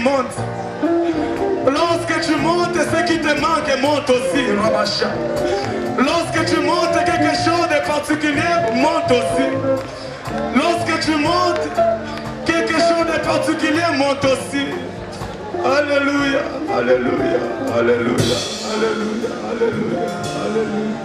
monte. Lorsque tu montes, ce qui te manque monte aussi. Lorsque tu montes, quelque chose de particulier monte aussi. Lorsque tu montes, quelque chose de particulier monte aussi. Alléluia, alléluia, alléluia, alléluia, alléluia, alléluia.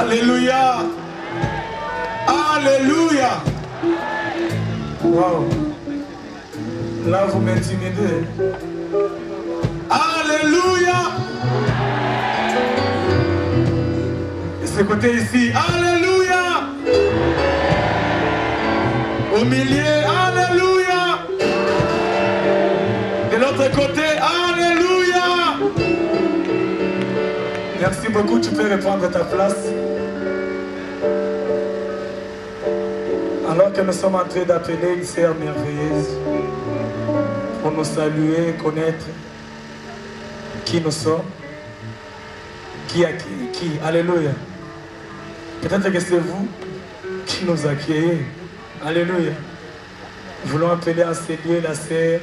Alléluia. Alléluia. Wow. Là, vous m'intimidez. Alléluia. Et ce côté ici. Alléluia. Au milieu. Alléluia. De l'autre côté. Alléluia. Merci beaucoup. Tu peux reprendre ta place. Alors que nous sommes en train d'appeler une sœur merveilleuse pour nous saluer, connaître qui nous sommes, qui. Alléluia. Peut-être que c'est vous qui nous accueillez. Alléluia. Nous voulons appeler à ce lieu la sœur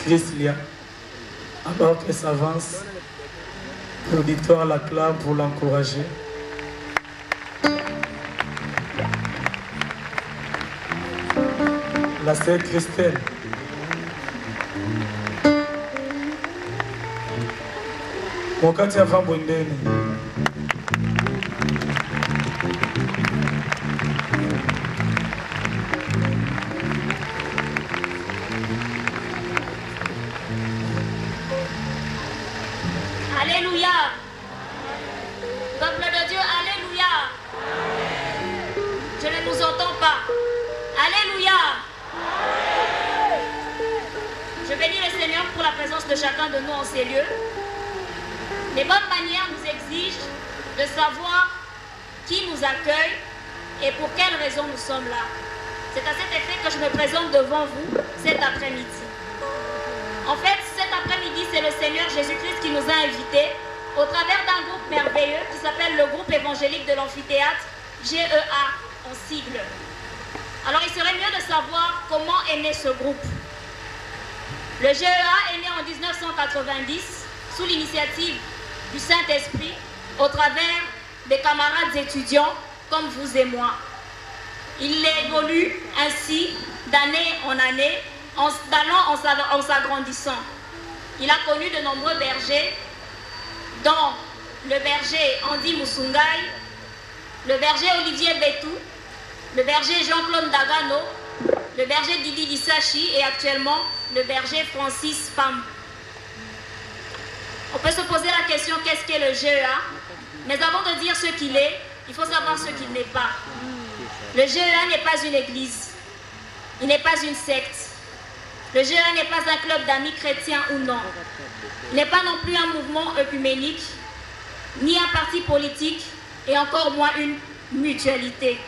Chrislia. Alors qu'elle s'avance, l'auditoire l'acclame pour l'encourager. La sœur Christelle. Mon cas, tu as fait bon. Alléluia. Peuple de Dieu, alléluia. Je ne nous entends pas. Alléluia. Je bénis le Seigneur pour la présence de chacun de nous en ces lieux. Les bonnes manières nous exigent de savoir qui nous accueille et pour quelles raisons nous sommes là. C'est à cet effet que je me présente devant vous cet après-midi. En fait, cet après-midi, c'est le Seigneur Jésus-Christ qui nous a invités au travers d'un groupe merveilleux qui s'appelle le groupe évangélique de l'amphithéâtre, GEA en sigle. Alors il serait mieux de savoir comment est né ce groupe. Le GEA est né en 1990 sous l'initiative du Saint-Esprit au travers des camarades étudiants comme vous et moi. Il évolue ainsi d'année en année en s'agrandissant. Il a connu de nombreux bergers, dont le berger Andy Moussoungaï, le berger Olivier Betou, le berger Jean-Claude Dagano, le berger Didi Dissachi et actuellement le berger Francis Pam. On peut se poser la question, qu'est-ce qu'est le GEA? Mais avant de dire ce qu'il est, il faut savoir ce qu'il n'est pas. Le GEA n'est pas une église, il n'est pas une secte. Le GEA n'est pas un club d'amis chrétiens ou non. Il n'est pas non plus un mouvement œcuménique, ni un parti politique, et encore moins une mutualité.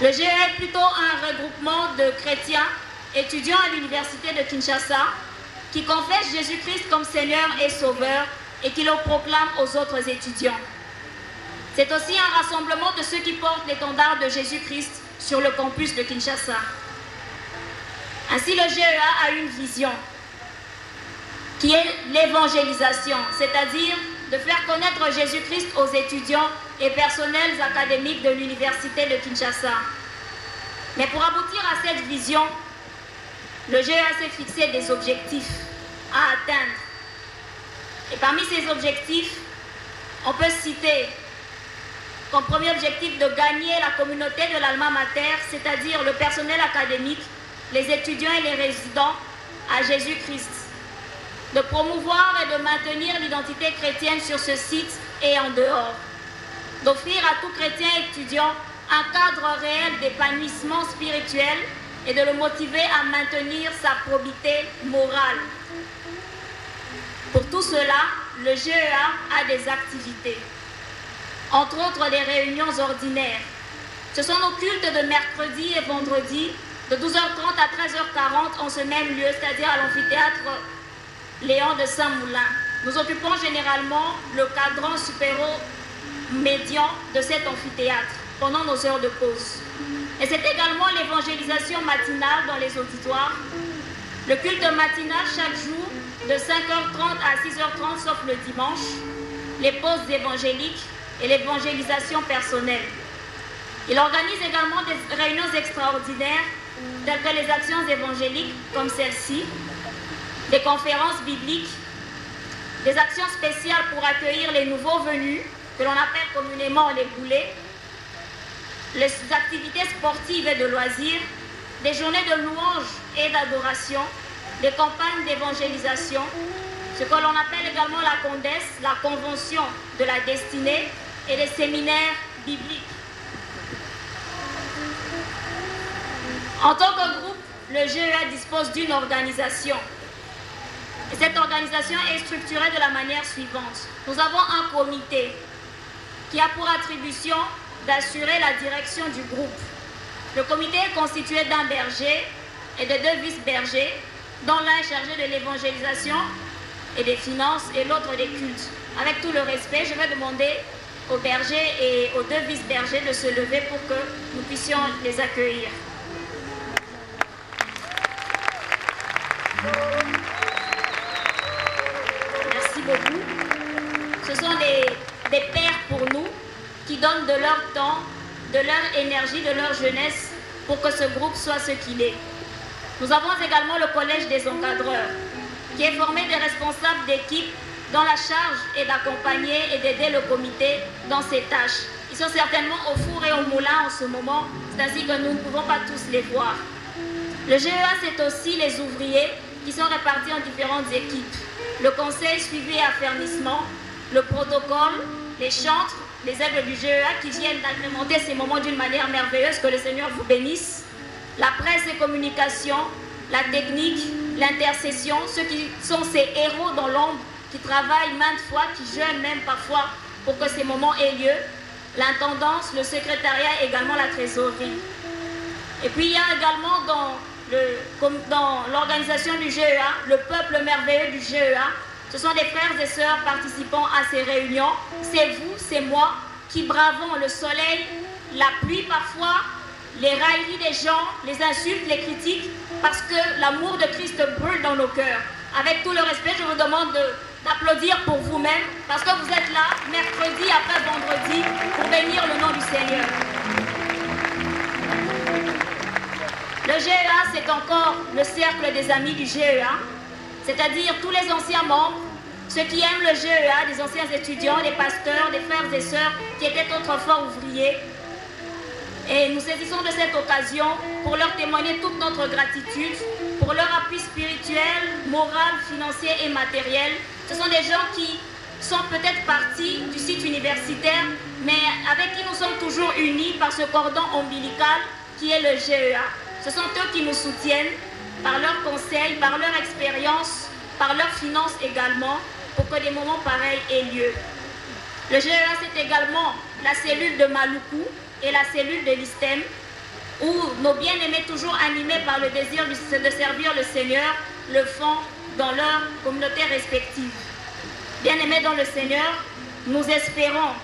Le GEA est plutôt un regroupement de chrétiens étudiants à l'université de Kinshasa qui confessent Jésus-Christ comme Seigneur et Sauveur et qui le proclament aux autres étudiants. C'est aussi un rassemblement de ceux qui portent l'étendard de Jésus-Christ sur le campus de Kinshasa. Ainsi, le GEA a une vision qui est l'évangélisation, c'est-à-dire de faire connaître Jésus-Christ aux étudiants et personnels académiques de l'université de Kinshasa. Mais pour aboutir à cette vision, le GEA s'est fixé des objectifs à atteindre. Et parmi ces objectifs, on peut citer comme premier objectif de gagner la communauté de l'Alma Mater, c'est-à-dire le personnel académique, les étudiants et les résidents à Jésus-Christ, de promouvoir et de maintenir l'identité chrétienne sur ce site et en dehors, d'offrir à tout chrétien étudiant un cadre réel d'épanouissement spirituel et de le motiver à maintenir sa probité morale. Pour tout cela, le GEA a des activités, entre autres les réunions ordinaires. Ce sont nos cultes de mercredi et vendredi, de 12h30 à 13h40 en ce même lieu, c'est-à-dire à l'amphithéâtre Léon de Saint-Moulin. Nous occupons généralement le cadran supéro-médian de cet amphithéâtre pendant nos heures de pause. Et c'est également l'évangélisation matinale dans les auditoires. Le culte matinal chaque jour de 5h30 à 6h30 sauf le dimanche, les pauses évangéliques et l'évangélisation personnelle. Il organise également des réunions extraordinaires telles que les actions évangéliques comme celle-ci, des conférences bibliques, des actions spéciales pour accueillir les nouveaux venus que l'on appelle communément les boulets, les activités sportives et de loisirs, des journées de louange et d'adoration, des campagnes d'évangélisation, ce que l'on appelle également la CONDES, la Convention de la destinée, et les séminaires bibliques. En tant que groupe, le GEA dispose d'une organisation. Et cette organisation est structurée de la manière suivante. Nous avons un comité qui a pour attribution d'assurer la direction du groupe. Le comité est constitué d'un berger et de 2 vice-bergers, dont l'un est chargé de l'évangélisation et des finances et l'autre des cultes. Avec tout le respect, je vais demander aux bergers et aux 2 vice-bergers de se lever pour que nous puissions les accueillir. Merci beaucoup. Ce sont des pères pour nous qui donnent de leur temps, de leur énergie, de leur jeunesse pour que ce groupe soit ce qu'il est. Nous avons également le collège des encadreurs qui est formé des responsables d'équipe dont la charge est d'accompagner et d'aider le comité dans ses tâches. Ils sont certainement au four et au moulin en ce moment, c'est ainsi que nous ne pouvons pas tous les voir. Le GEA, c'est aussi les ouvriers qui sont répartis en différentes équipes. Le conseil suivi et affermissement, le protocole, les chantres, les aides du GEA qui viennent d'agrémenter ces moments d'une manière merveilleuse, que le Seigneur vous bénisse. La presse et communication, la technique, l'intercession, ceux qui sont ces héros dans l'ombre, qui travaillent maintes fois, qui jeûnent même parfois pour que ces moments aient lieu. L'intendance, le secrétariat et également la trésorerie. Et puis il y a également dans l'organisation du GEA, le peuple merveilleux du GEA. Ce sont des frères et sœurs participant à ces réunions. C'est vous, c'est moi, qui bravons le soleil, la pluie parfois, les railleries des gens, les insultes, les critiques, parce que l'amour de Christ brûle dans nos cœurs. Avec tout le respect, je vous demande d'applaudir pour vous-même, parce que vous êtes là, mercredi après vendredi, pour bénir le nom du Seigneur. Le GEA, c'est encore le cercle des amis du GEA, c'est-à-dire tous les anciens membres, ceux qui aiment le GEA, des anciens étudiants, des pasteurs, des frères et sœurs qui étaient autrefois ouvriers. Et nous saisissons de cette occasion pour leur témoigner toute notre gratitude, pour leur appui spirituel, moral, financier et matériel. Ce sont des gens qui sont peut-être partis du site universitaire, mais avec qui nous sommes toujours unis par ce cordon ombilical qui est le GEA. Ce sont eux qui nous soutiennent par leurs conseils, par leur expérience, par leurs finances également, pour que des moments pareils aient lieu. Le GEA, c'est également la cellule de Maluku et la cellule de l'ISTEM, où nos bien-aimés, toujours animés par le désir de servir le Seigneur, le font dans leur communauté respective. Bien-aimés dans le Seigneur, nous espérons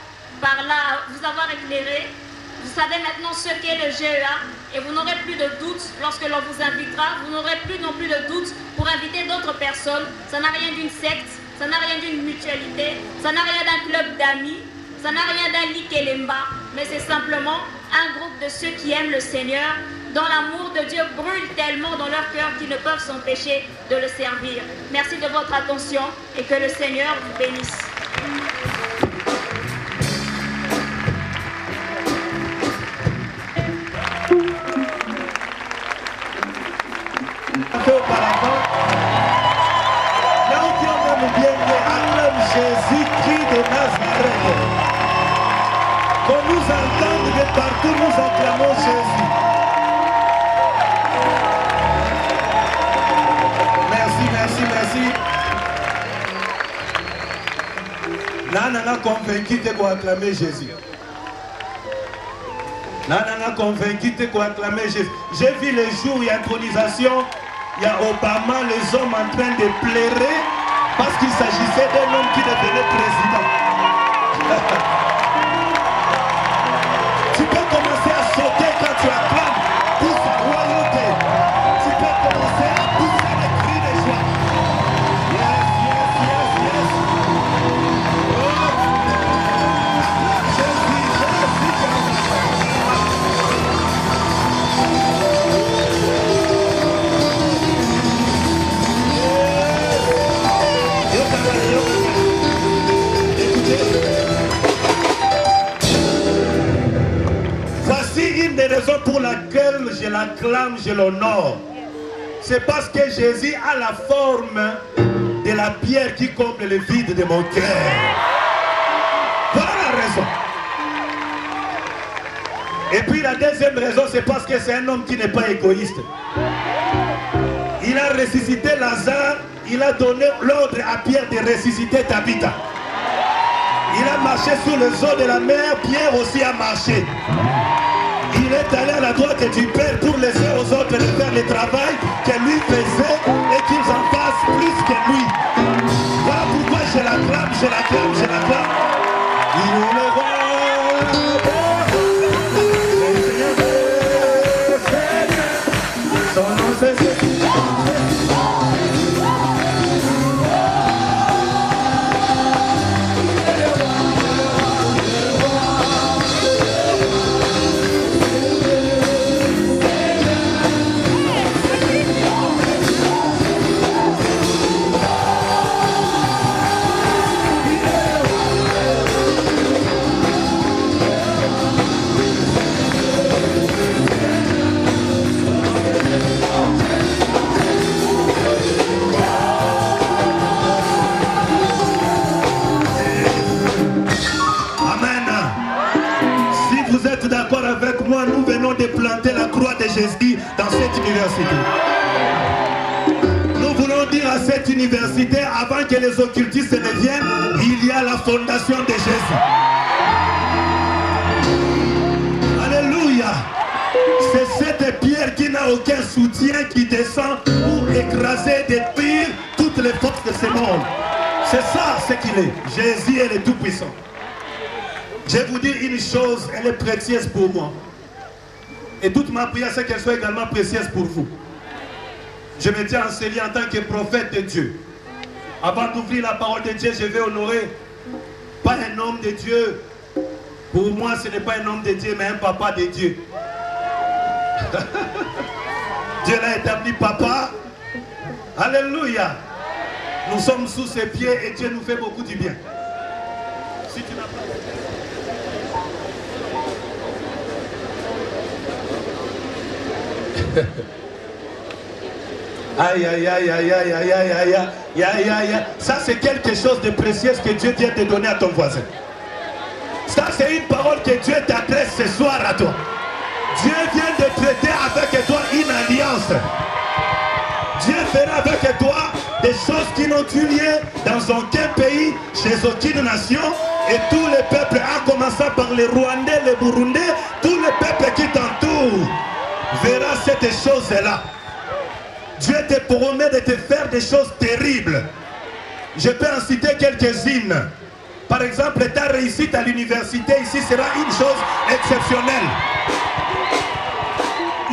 par là vous avoir éclairé. Vous savez maintenant ce qu'est le GEA et vous n'aurez plus de doute lorsque l'on vous invitera. Vous n'aurez plus non plus de doute pour inviter d'autres personnes. Ça n'a rien d'une secte, ça n'a rien d'une mutualité, ça n'a rien d'un club d'amis, ça n'a rien d'un likelemba, mais c'est simplement un groupe de ceux qui aiment le Seigneur, dont l'amour de Dieu brûle tellement dans leur cœur qu'ils ne peuvent s'empêcher de le servir. Merci de votre attention et que le Seigneur vous bénisse. Jésus-Christ de Nazareth. Qu'on nous entende de partout, nous acclamons Jésus. Merci. Nana convaincu de quoi acclamer Jésus. Nana convaincu de quoi acclamer Jésus. J'ai vu les jours, il y a intronisation, il y a Obama, les hommes en train de pleurer. Parce qu'il s'agissait d'un homme qui devenait président. Tu peux commencer à sauter quand tu acclames pour sa royauté. Tu peux commencer à pousser des cris de joie. Yes. Oh. Jésus. l'acclame, je l'honore. C'est parce que Jésus a la forme de la pierre qui comble le vide de mon cœur. Voilà la raison. Et puis la deuxième raison, c'est parce que c'est un homme qui n'est pas égoïste. Il a ressuscité Lazare, il a donné l'ordre à Pierre de ressusciter Tabitha. Il a marché sur les eaux de la mer, Pierre aussi a marché. Il est allé à la droite du Père pour laisser aux autres de faire le travail que lui faisait et qu'ils en fassent plus que lui. Voilà pourquoi je l'acclame, je l'acclame, je l'acclame. Il est le roi. Son nom c'est d'accord avec moi, nous venons de planter la croix de Jésus dans cette université. Nous voulons dire à cette université, avant que les occultistes ne viennent, il y a la fondation de Jésus. Alléluia. C'est cette pierre qui n'a aucun soutien qui descend pour écraser, détruire toutes les forces de ce monde. C'est ça ce qu'il est. Jésus est le Tout-Puissant. Je vais vous dire une chose, elle est précieuse pour moi. Et toute ma prière, c'est qu'elle soit également précieuse pour vous. Je me tiens enseigné en tant que prophète de Dieu. Avant d'ouvrir la parole de Dieu, je vais honorer pas un homme de Dieu. Pour moi, ce n'est pas un homme de Dieu, mais un papa de Dieu. Dieu l'a établi papa. Alléluia. Nous sommes sous ses pieds et Dieu nous fait beaucoup du bien. Si tu n'as pas... Aïe, aïe, aïe, aïe, aïe, aïe, aïe, aïe, aïe, aïe, aïe. Ça, c'est quelque chose de précieux que Dieu vient de donner à ton voisin. Ça, c'est une parole que Dieu t'adresse ce soir à toi. Dieu vient de traiter avec toi une alliance. Dieu fera avec toi des choses qui n'ont eu lieu dans aucun pays, chez aucune nation. Et tous les peuples, en commençant par les Rwandais, les Burundais, tous les peuples qui t'entourent, verra cette chose-là. Dieu te promet de te faire des choses terribles. Je peux en citer quelques-unes. Par exemple, ta réussite à l'université ici sera une chose exceptionnelle.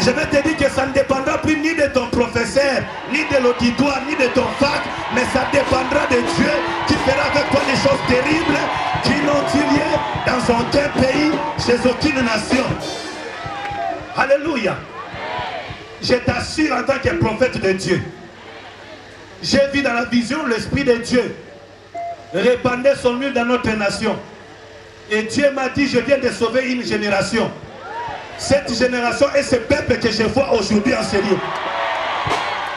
Je vais te dire que ça ne dépendra plus ni de ton professeur, ni de l'auditoire, ni de ton fac, mais ça dépendra de Dieu qui fera avec toi des choses terribles qui n'ont eu lieu dans aucun pays, chez aucune nation. Alléluia. Je t'assure en tant que prophète de Dieu, j'ai vu dans la vision l'Esprit de Dieu répandait son huile dans notre nation. Et Dieu m'a dit, je viens de sauver une génération. Cette génération est ce peuple que je vois aujourd'hui en sérieux.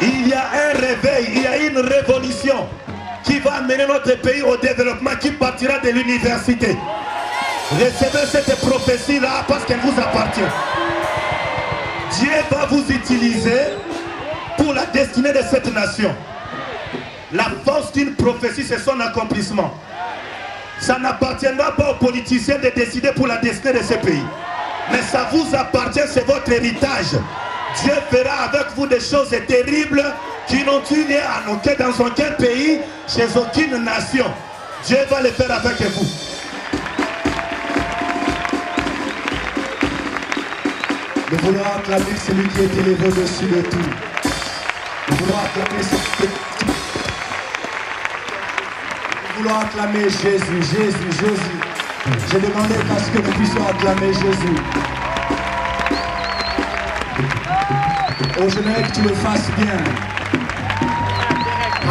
Il y a un réveil, il y a une révolution qui va amener notre pays au développement, qui partira de l'université. Recevez cette prophétie-là parce qu'elle vous appartient. Dieu va vous utiliser pour la destinée de cette nation. La force d'une prophétie, c'est son accomplissement. Ça n'appartiendra pas aux politiciens de décider pour la destinée de ce pays. Mais ça vous appartient, c'est votre héritage. Dieu fera avec vous des choses terribles qui n'ont eu lieu dans aucun pays, chez aucune nation. Dieu va le faire avec vous. Nous voulons acclamer celui qui est élevé au-dessus de tout. Nous voulons acclamer celui Nous voulons acclamer Jésus, Jésus, Jésus. J'ai demandé à ce que nous puissions acclamer Jésus. Oh, j'aimerais que tu le fasses bien.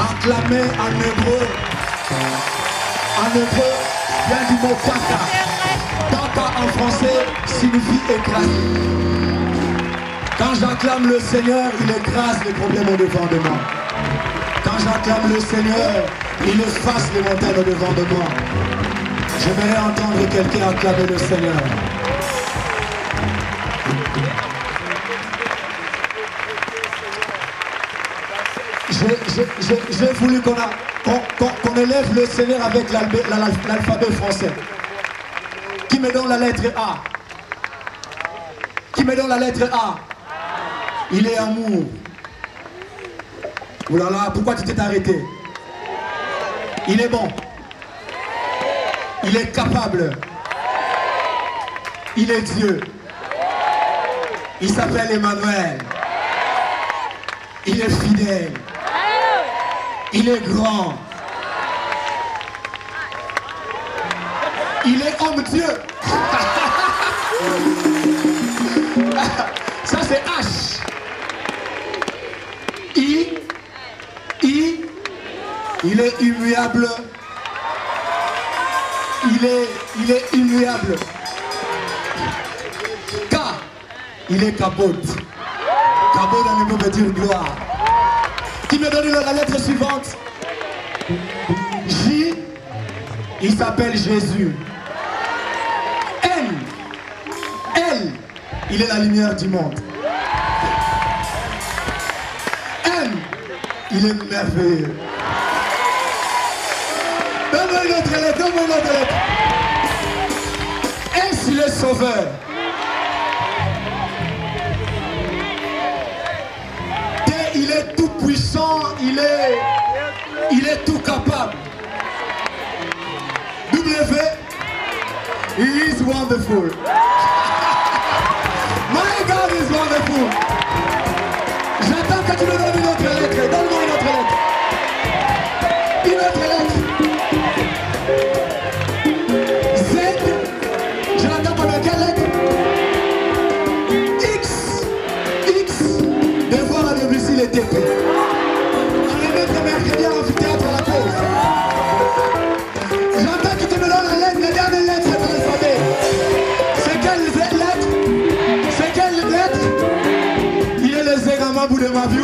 Acclamer en hébreu. En hébreu, vient du mot kaka. Kaka en français signifie écraser. Quand j'acclame le Seigneur, il écrase les problèmes au-devant de moi. Quand j'acclame le Seigneur, il efface les montagnes au-devant de moi. J'aimerais entendre quelqu'un acclamer le Seigneur. J'ai voulu qu'on élève le Seigneur avec l'alphabet français. Qui me donne la lettre A? Qui me donne la lettre A? Il est amour. Ouh là là, pourquoi tu t'es arrêté? Il est bon. Il est capable. Il est Dieu. Il s'appelle Emmanuel. Il est fidèle. Il est grand. Il est homme-dieu. Ça c'est H. I. Il est immuable. Il est immuable. K. Il est capote. Capote en hébreu veut dire gloire. Qui me donne la lettre suivante? J. Il s'appelle Jésus. N. L. Il est la lumière du monde. M. Il est merveilleux. Donne-moi une autre lettre, donne-moi une autre lettre. S. Il est sauveur. T. Il est tout puissant, il est tout capable. W. He is wonderful. My God is wonderful. J'attends que tu me donnes une autre lettre. Donne-moi une autre lettre. Une autre lettre. Z. Je l'attends pendant quelle lettre? X. De voir à Debussy les TP. On les met mercredi à l'amphithéâtre à la pause. J'entends que tu me donnes la lettre, la dernière lettre de l'alphabet. C'est quelle lettre? C'est quelle lettre? Il est le Zégamabou de ma vie.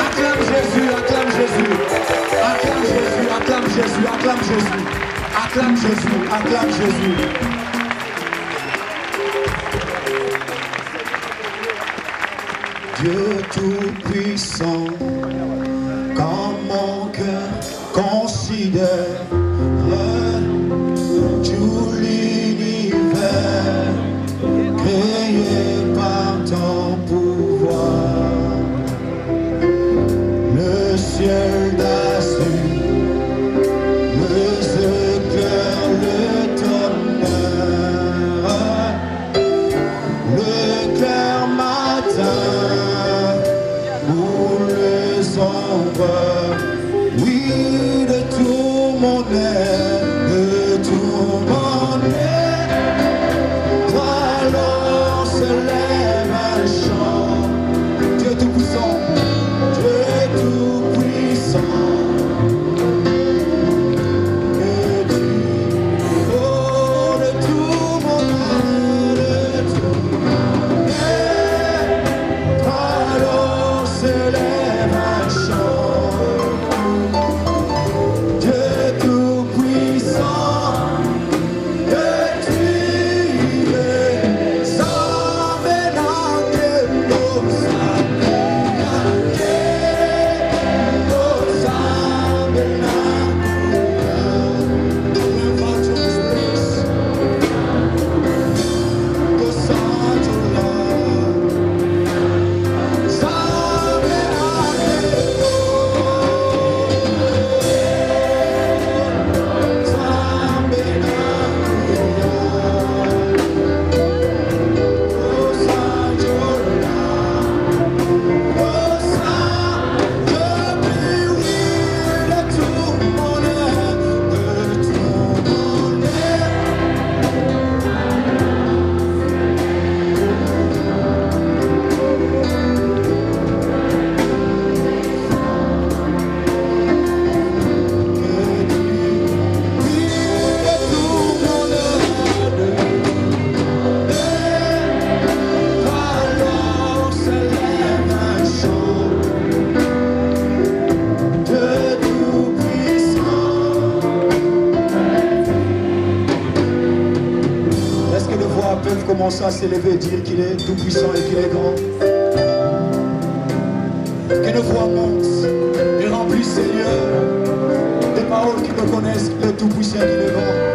Acclame Jésus, acclame Jésus. Acclame Jésus, acclame Jésus, acclame Jésus. Acclame Jésus, acclame Jésus. Dieu tout-puissant, quand mon cœur considère tout l'univers créé par ton pouvoir, le ciel d'azur, les éclairs, le tonnerre, le clair matin ou les ombres, oui, de tout mon être, de tout mon être, toi l'on se lève un chant. Dieu tout-puissant, Dieu tout-puissant, que tu, oh, de tout mon être, de tout mon être, toi l'on se lève un chant. commencer à s'élever et dire qu'il est tout puissant et qu'il est grand. Que nos voix montent et remplissent, Seigneur, des paroles qui me connaissent, qu'il est tout puissant et qu'il est grand.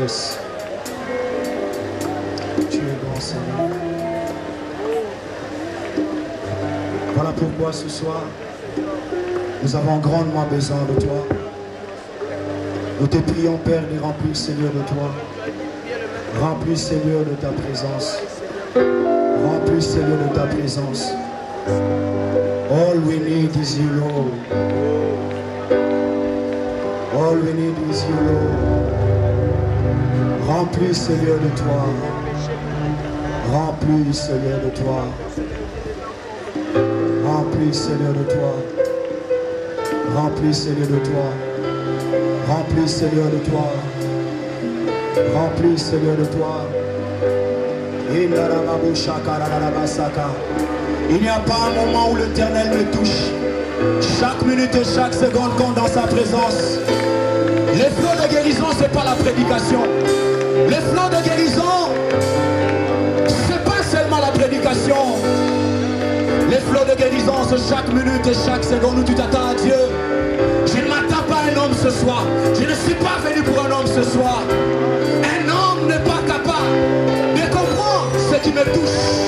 Yes. Tu es grand, Seigneur. Voilà pourquoi ce soir, nous avons grandement besoin de toi. Nous te prions, Père, de remplir, Seigneur, de toi. Remplis, Seigneur, de ta présence. Remplis, Seigneur, de ta présence. All we need is you, Lord. All we need is you, Lord. Remplis, Seigneur, de toi. Remplis, Seigneur, de toi. Remplis, Seigneur, de toi. Remplis, Seigneur, de toi. Remplis, Seigneur, de toi. Remplis, Seigneur, de toi. Il n'y a pas un moment où l'Éternel me touche. Chaque minute et chaque seconde compte dans sa présence. Les flots de guérison, ce n'est pas la prédication. Les flots de guérison, ce n'est pas seulement la prédication. Les flots de guérison, c'est chaque minute et chaque seconde où tu t'attends à Dieu. Je ne m'attends pas à un homme ce soir. Je ne suis pas venu pour un homme ce soir. Un homme n'est pas capable de comprendre ce qui me touche.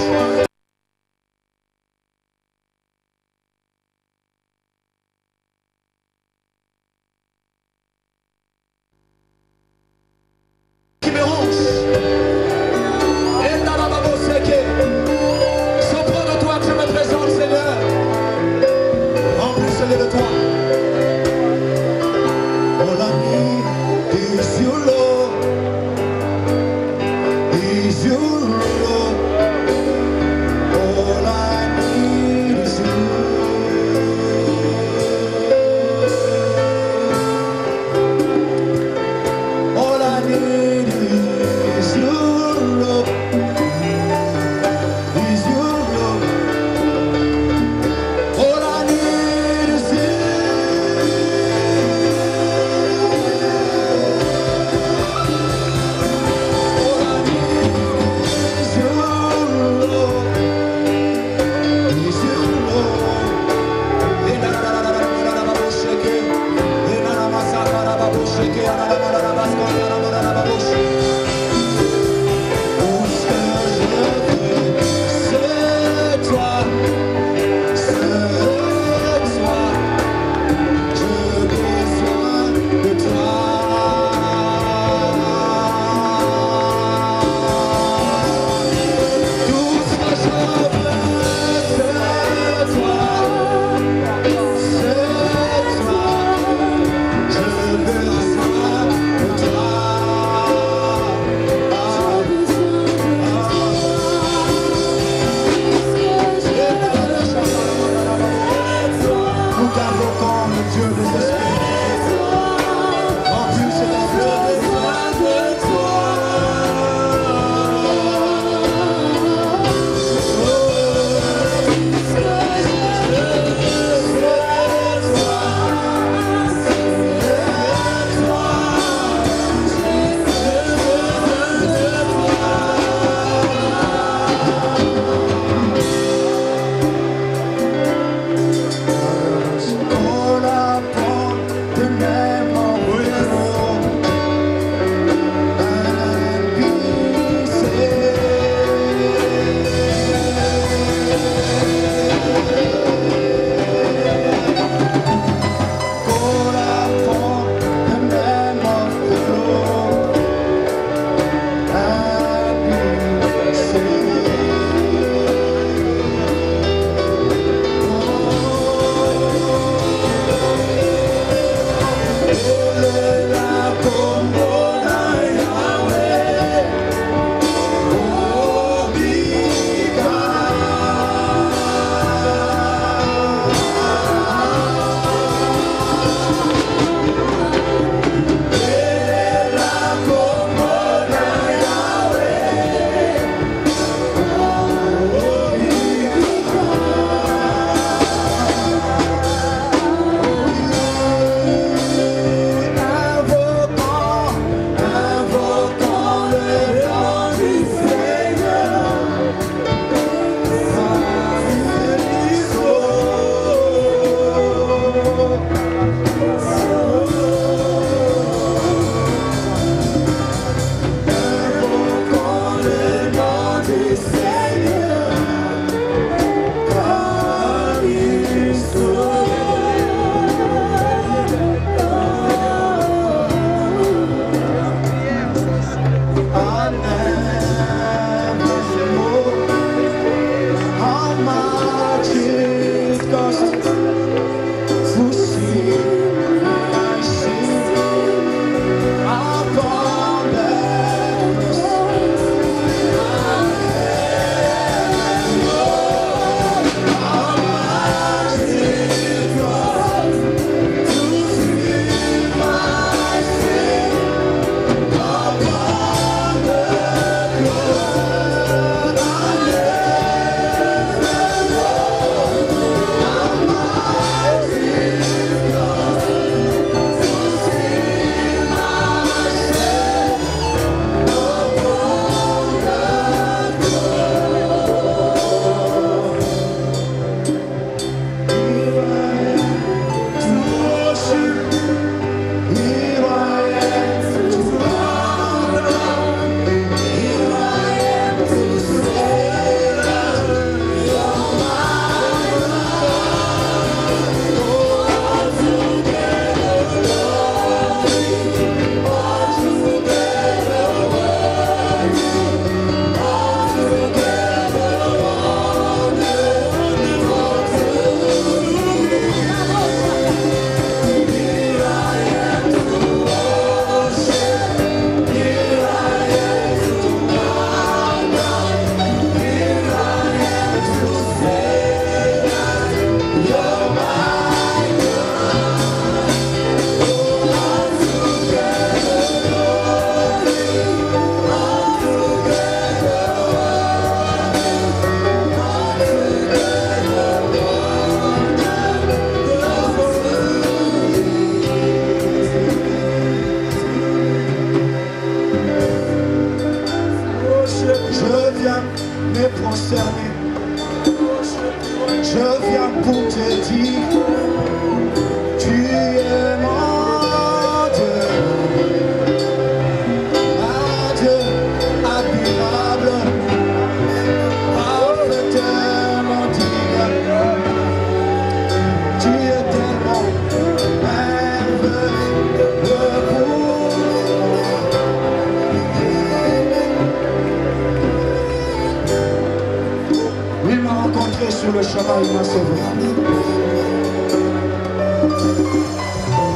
Vraiment, il m'a sauvé.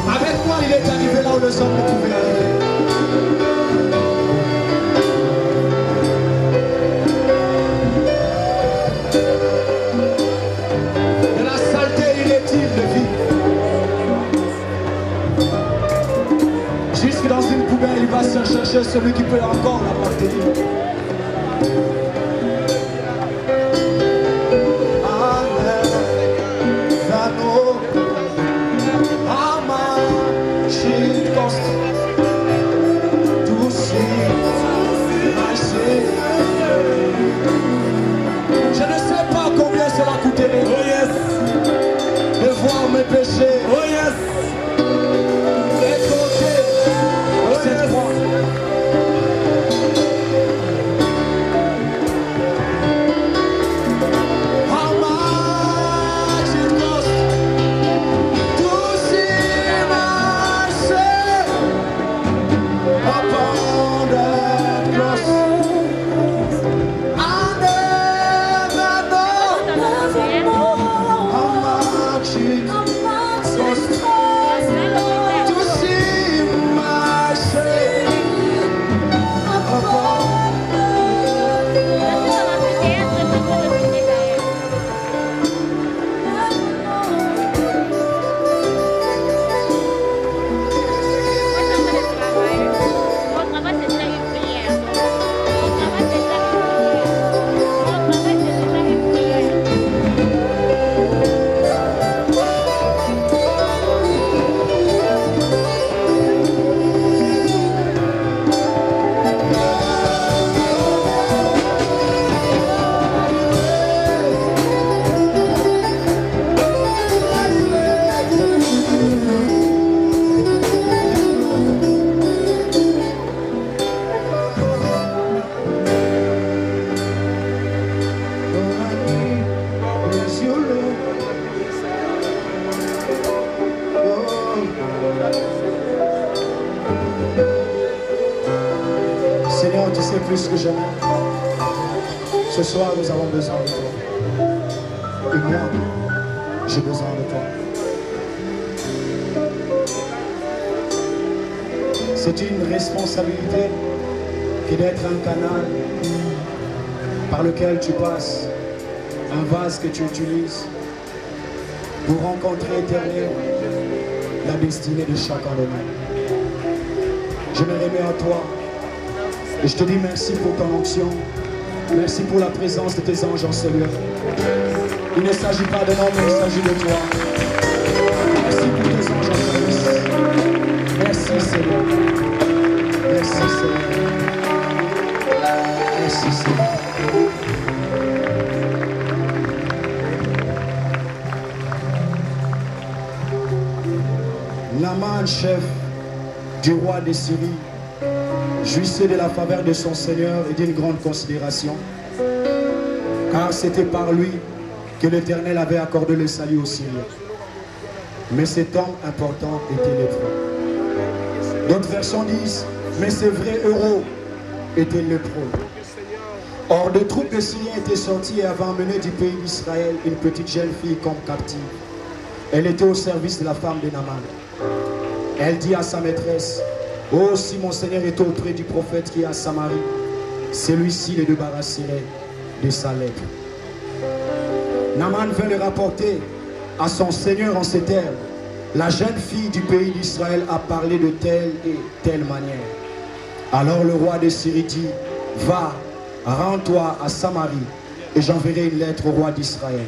Avec moi, il est arrivé là où les hommes ne pouvaient arriver. De la saleté inutile de vie. Jusque dans une poubelle, il va se chercher celui qui peut encore l'appartenir. Je ne sais pas combien cela coûterait. Oh yes. De voir mes péchés. Oh yes. Écouter cette croix. How much it cost to see my sin upon that cross. I never know how much it cost to see my sin upon. Seigneur, tu sais plus que jamais. Ce soir, nous avons besoin de toi. Et moi, j'ai besoin de toi. C'est une responsabilité que d'être un canal par lequel tu passes, un vase que tu utilises pour rencontrer éternel la destinée de chacun de nous. Je me remets à toi et je te dis merci pour ton onction, merci pour la présence de tes anges en ce lieu. Il ne s'agit pas de nous, mais il s'agit de toi. Merci pour tes anges en service. Merci Seigneur. Merci Seigneur. Merci Seigneur. Naaman, chef du roi de Syrie, jouissait de la faveur de son Seigneur et d'une grande considération, car c'était par lui que l'Éternel avait accordé le salut aux Syriens. Mais cet homme important était lépreux. D'autres versions disent, mais ce vrai héros était lépreux. Or, des troupes de Syriens étaient sorties et avaient emmené du pays d'Israël une petite jeune fille comme captive. Elle était au service de la femme de Naaman. Elle dit à sa maîtresse, « Oh, si mon Seigneur est auprès du prophète qui est à Samarie, celui-ci le débarrasserait de sa lèpre. » Naaman vint le rapporter à son Seigneur en ces termes. La jeune fille du pays d'Israël a parlé de telle et telle manière. Alors le roi de Syrie dit, « Va, rends-toi à Samarie, et j'enverrai une lettre au roi d'Israël. »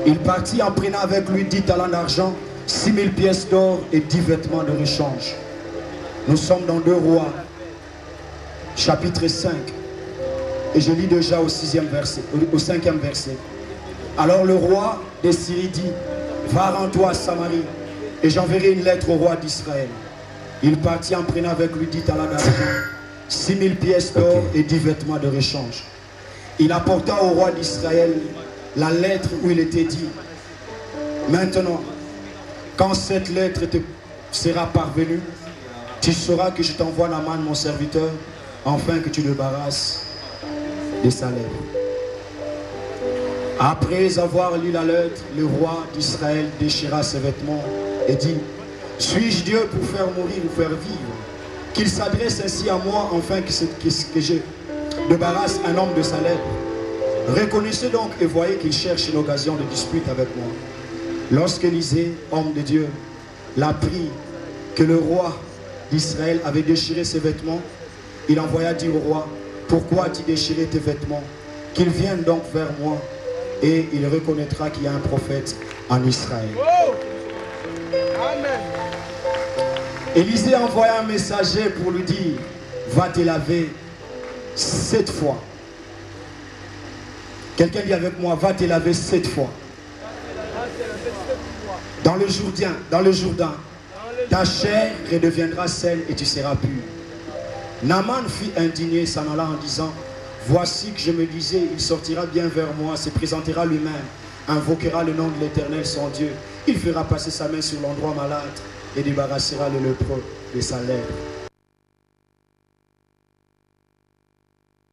Il partit en prenant avec lui 10 talents d'argent, 6000 pièces d'or et 10 vêtements de rechange. Nous sommes dans 2 Rois, chapitre 5. Et je lis déjà au 5e verset. Alors le roi de Syrie dit, va rends-toi à Samarie, et j'enverrai une lettre au roi d'Israël. Il partit en prenant avec lui 10 talents d'argent, 6000 pièces d'or et 10 vêtements de rechange. Il apporta au roi d'Israël la lettre où il était dit, maintenant, quand cette lettre te sera parvenue, tu sauras que je t'envoie Naaman mon serviteur, afin que tu le débarrasses de sa lèvre. Après avoir lu la lettre, le roi d'Israël déchira ses vêtements et dit, suis-je Dieu pour faire mourir ou faire vivre? Qu'il s'adresse ainsi à moi, afin que je débarrasse un homme de sa lèpre. Reconnaissez donc et voyez qu'il cherche une occasion de dispute avec moi. Lorsqu'Élisée, homme de Dieu, l'apprit que le roi d'Israël avait déchiré ses vêtements, il envoya dire au roi, pourquoi as-tu déchiré tes vêtements? Qu'il vienne donc vers moi et il reconnaîtra qu'il y a un prophète en Israël. Oh! Amen. Élisée envoya un messager pour lui dire, va te laver 7 fois. Quelqu'un dit avec moi, va te laver 7 fois. Dans le Jourdain, ta chair redeviendra saine et tu seras pur. Naaman fut indigné, s'en alla en disant, voici que je me disais, il sortira bien vers moi, se présentera lui-même, invoquera le nom de l'Éternel son Dieu. Il fera passer sa main sur l'endroit malade et débarrassera le lépreux de sa lèpre.